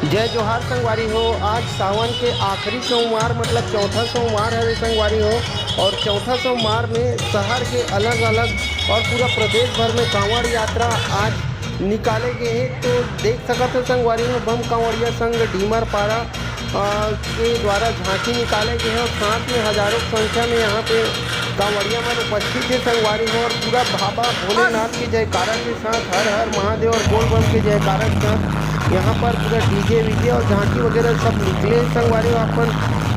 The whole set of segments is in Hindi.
जय जोहार संगवारी हो। आज सावन के आखिरी सोमवार मतलब चौथा सोमवार है संगवारी हो। और चौथा सोमवार में शहर के अलग अलग और पूरा प्रदेश भर में कांवड़ यात्रा आज निकाले गए हैं। तो देख सकते हो संगवारी हो, बम कांवड़िया संघ डीमर पारा के द्वारा झांकी निकाले गए हैं और साथ में हजारों की संख्या में यहाँ पे कांवड़िया मन उपस्थित है संगवारी हो। और पूरा बाबा भोलेनाथ की जयकारा के साथ हर हर महादेव और बोल बम के जयकारा के साथ यहाँ पर पूरा डीजे वीजे और झांकी वगैरह सब निकले संगवारी हो। अपन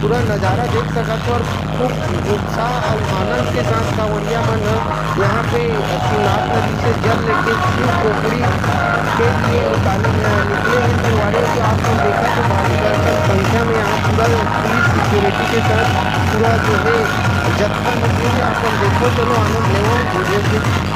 पूरा नज़ारा देख सकते हो और खूब उत्साह और आनंद के साथ कांवड़िया मन यहाँ पे शिवनाथ नदी से जल लेके शिव पोखरी के लिए निकले हैं संगवारी हो। तो आप लोग देखा तो भारी भरकम संख्या में यहाँ पूरा पुलिस सिक्योरिटी के साथ पूरा जो है जत्था निकले हैं। आप लोग देखो, चलो आनंद लेवो वीडियो से।